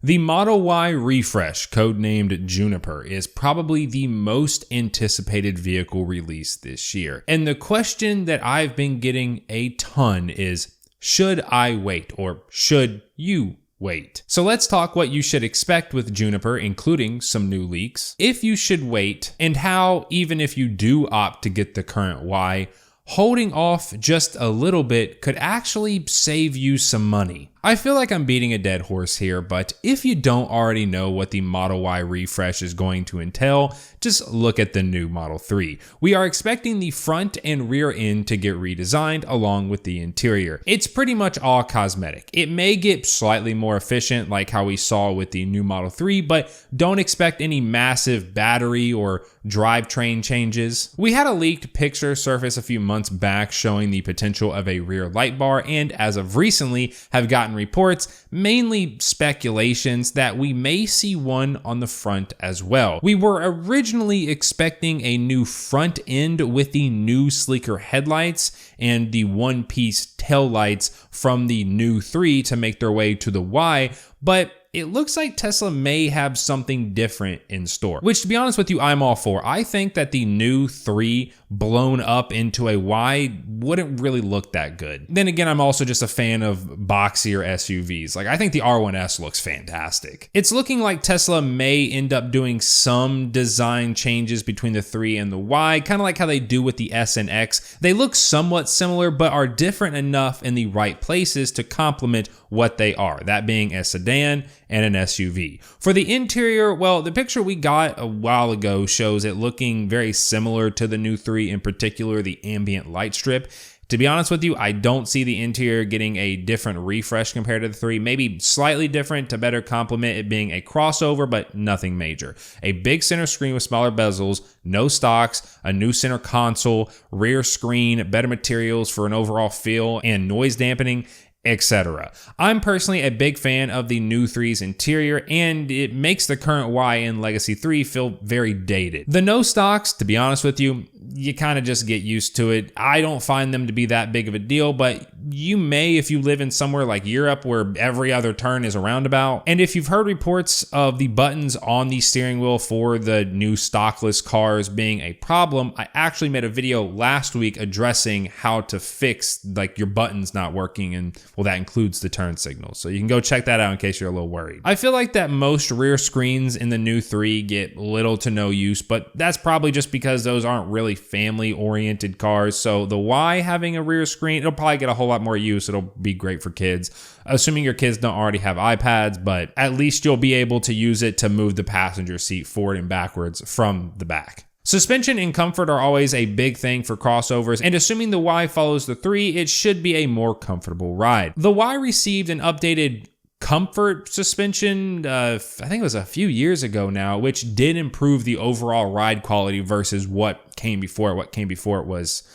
The Model Y refresh, codenamed Juniper, is probably the most anticipated vehicle release this year. And the question that I've been getting a ton is, should I wait, or should you wait? So let's talk what you should expect with Juniper, including some new leaks, if you should wait, and how, even if you do opt to get the current Y, holding off just a little bit could actually save you some money. I feel like I'm beating a dead horse here, but if you don't already know what the Model Y refresh is going to entail, just look at the new Model 3. We are expecting the front and rear end to get redesigned along with the interior. It's pretty much all cosmetic. It may get slightly more efficient like how we saw with the new Model 3, but don't expect any massive battery or drivetrain changes. We had a leaked picture surface a few months back showing the potential of a rear light bar, and as of recently have gotten reports, mainly speculations, that we may see one on the front as well. We were originally expecting a new front end with the new sleeker headlights and the one-piece tail lights from the new 3 to make their way to the Y, but it looks like Tesla may have something different in store, which, to be honest with you, I'm all for. I think that the new 3 blown up into a Y wouldn't really look that good. Then again, I'm also just a fan of boxier SUVs. Like, I think the R1S looks fantastic. It's looking like Tesla may end up doing some design changes between the 3 and the Y, kind of like how they do with the S and X. They look somewhat similar, but are different enough in the right places to complement what they are, that being a sedan and an SUV. For the interior, well, the picture we got a while ago shows it looking very similar to the new 3, in particular the ambient light strip. To be honest with you, I don't see the interior getting a different refresh compared to the 3, maybe slightly different to better complement it being a crossover, but nothing major. A big center screen with smaller bezels, no stocks, a new center console, rear screen, better materials for an overall feel, and noise dampening, etc. I'm personally a big fan of the new 3's interior, and it makes the current Y in Legacy 3 feel very dated. The no stocks, to be honest with you, you kind of just get used to it. I don't find them to be that big of a deal, but you may if you live in somewhere like Europe where every other turn is a roundabout. And if you've heard reports of the buttons on the steering wheel for the new stockless cars being a problem, I actually made a video last week addressing how to fix like your buttons not working, and well, that includes the turn signal. So you can go check that out in case you're a little worried. I feel like that most rear screens in the new 3 get little to no use, but that's probably just because those aren't really family-oriented cars. So the Y having a rear screen, it'll probably get a whole lot more use. It'll be great for kids, assuming your kids don't already have iPads, but at least you'll be able to use it to move the passenger seat forward and backwards from the back. Suspension and comfort are always a big thing for crossovers, and assuming the Y follows the 3, it should be a more comfortable ride. The Y received an updated comfort suspension, I think it was a few years ago now, which did improve the overall ride quality versus what came before. What came before it was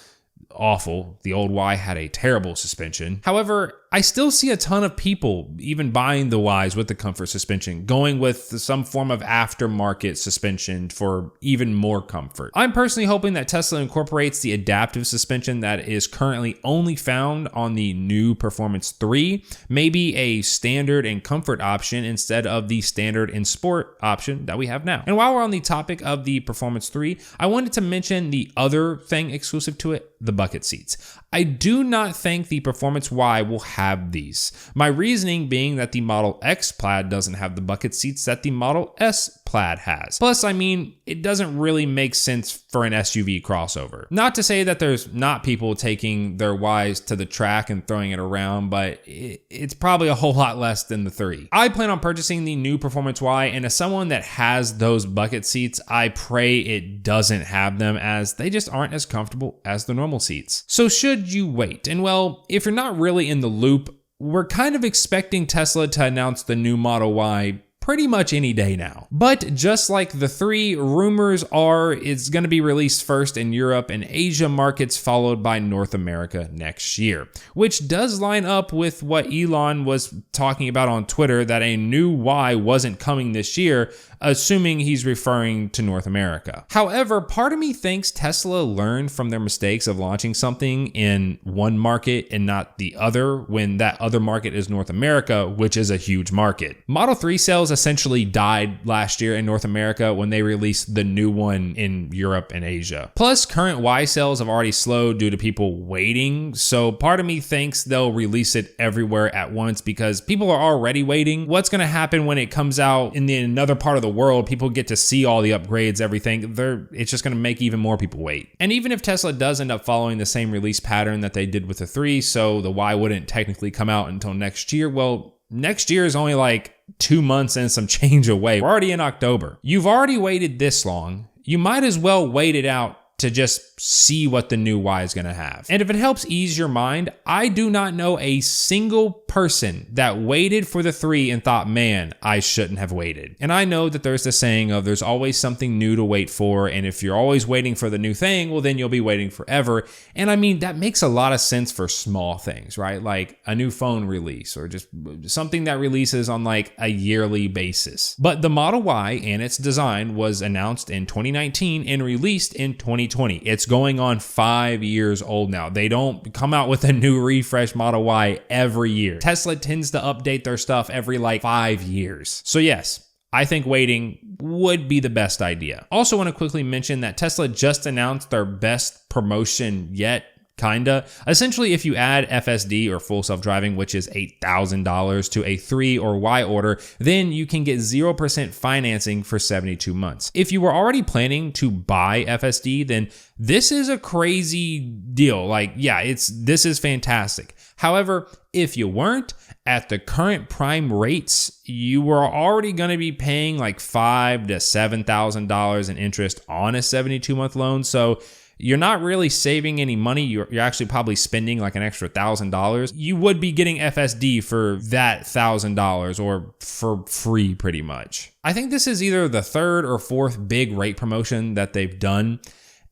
awful. The old Y had a terrible suspension. However, I still see a ton of people even buying the Ys with the comfort suspension, going with some form of aftermarket suspension for even more comfort. I'm personally hoping that Tesla incorporates the adaptive suspension that is currently only found on the new Performance 3, maybe a standard and comfort option instead of the standard and sport option that we have now. And while we're on the topic of the Performance 3, I wanted to mention the other thing exclusive to it, the bucket seats. I do not think the Performance Y will have these. My reasoning being that the Model X Plaid doesn't have the bucket seats that the Model S Plaid has. Plus, I mean, it doesn't really make sense for an SUV crossover. Not to say that there's not people taking their Ys to the track and throwing it around, but it's probably a whole lot less than the 3. I plan on purchasing the new Performance Y, and as someone that has those bucket seats, I pray it doesn't have them, as they just aren't as comfortable as the normal seats. So should you wait? And well, if you're not really in the loop, we're kind of expecting Tesla to announce the new Model Y pretty much any day now. But just like the 3, rumors are it's going to be released first in Europe and Asia markets, followed by North America next year, which does line up with what Elon was talking about on Twitter, that a new Y wasn't coming this year, assuming he's referring to North America. However, part of me thinks Tesla learned from their mistakes of launching something in one market and not the other, when that other market is North America, which is a huge market. Model 3 sales essentially died last year in North America when they released the new one in Europe and Asia. Plus, current Y sales have already slowed due to people waiting, so part of me thinks they'll release it everywhere at once because people are already waiting. What's going to happen when it comes out in another part of the world? People get to see all the upgrades, everything. It's just going to make even more people wait. And even if Tesla does end up following the same release pattern that they did with the 3, so the Y wouldn't technically come out until next year, well, next year is only like 2 months and some change away. We're already in October. You've already waited this long. You might as well wait it out to just see what the new Y is going to have. And if it helps ease your mind, I do not know a single person that waited for the 3 and thought, man, I shouldn't have waited. And I know that there's the saying of there's always something new to wait for, and if you're always waiting for the new thing, well, then you'll be waiting forever. And I mean, that makes a lot of sense for small things, right? Like a new phone release or just something that releases on like a yearly basis. But the Model Y and its design was announced in 2019 and released in 2020. It's going on 5 years old now. They don't come out with a new refresh Model Y every year. Tesla tends to update their stuff every like 5 years. So yes, I think waiting would be the best idea. Also want to quickly mention that Tesla just announced their best promotion yet. Kinda. Essentially, if you add FSD or full self-driving, which is $8,000 to a 3 or Y order, then you can get 0% financing for 72 months. If you were already planning to buy FSD, then this is a crazy deal. Like, yeah, this is fantastic. However, if you weren't, at the current prime rates, you were already going to be paying like $5,000 to $7,000 in interest on a 72-month loan. So you're not really saving any money. You're actually probably spending like an extra $1,000. You would be getting FSD for that $1,000 or for free pretty much. I think this is either the 3rd or 4th big rate promotion that they've done.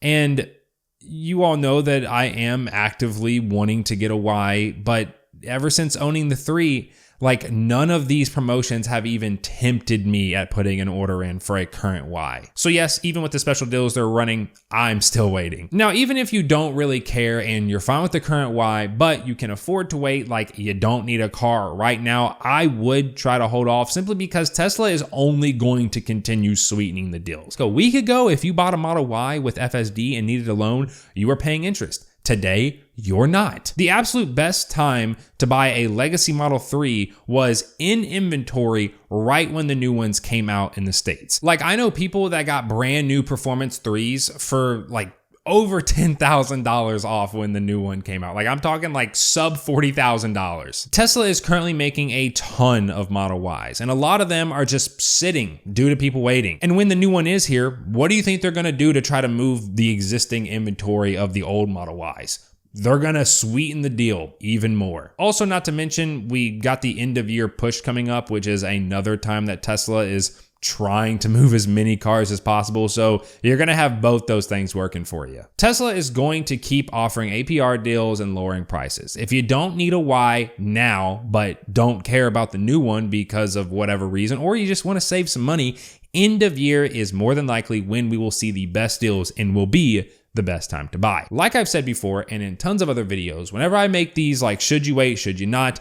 And you all know that I am actively wanting to get a Y, but ever since owning the 3, like none of these promotions have even tempted me at putting an order in for a current Y. So yes, even with the special deals they're running, I'm still waiting. Now, even if you don't really care and you're fine with the current Y, but you can afford to wait, like you don't need a car right now, I would try to hold off simply because Tesla is only going to continue sweetening the deals. So a week ago, if you bought a Model Y with FSD and needed a loan, you were paying interest. Today, you're not. The absolute best time to buy a legacy Model 3 was in inventory right when the new ones came out in the States. Like, I know people that got brand new Performance 3s for like over $10,000 off when the new one came out. Like, I'm talking like sub $40,000. Tesla is currently making a ton of Model Ys, and a lot of them are just sitting due to people waiting. And when the new one is here, what do you think they're gonna do to try to move the existing inventory of the old Model Ys? They're gonna sweeten the deal even more. Also, not to mention, we got the end of year push coming up, which is another time that Tesla is trying to move as many cars as possible. So you're going to have both those things working for you. Tesla is going to keep offering APR deals and lowering prices. If you don't need a Y now, but don't care about the new one because of whatever reason, or you just want to save some money, end of year is more than likely when we will see the best deals and will be the best time to buy. Like I've said before, and in tons of other videos, whenever I make these like, should you wait, should you not,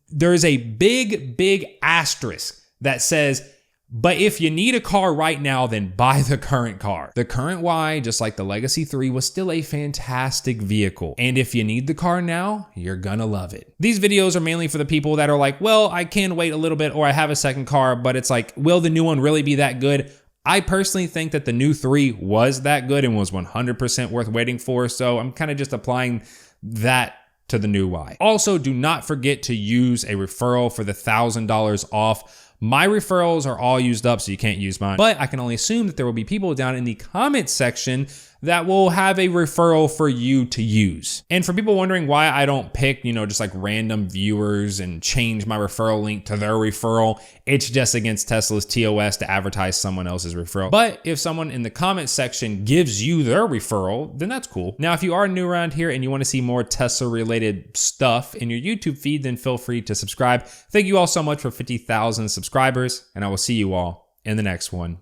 there is a big asterisk that says, but if you need a car right now, then buy the current car. The current Y, just like the Legacy 3, was still a fantastic vehicle. And if you need the car now, you're gonna love it. These videos are mainly for the people that are like, well, I can wait a little bit, or I have a second car, but it's like, will the new one really be that good? I personally think that the new 3 was that good and was 100% worth waiting for. So I'm kind of just applying that to the new Y. Also, do not forget to use a referral for the $1,000 off. My referrals are all used up, so you can't use mine, but I can only assume that there will be people down in the comments section that will have a referral for you to use. And for people wondering why I don't pick, just like random viewers and change my referral link to their referral, it's just against Tesla's TOS to advertise someone else's referral. But if someone in the comment section gives you their referral, then that's cool. Now, if you are new around here and you want to see more Tesla related stuff in your YouTube feed, then feel free to subscribe. Thank you all so much for 50,000 subscribers, and I will see you all in the next one.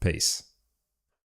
Peace.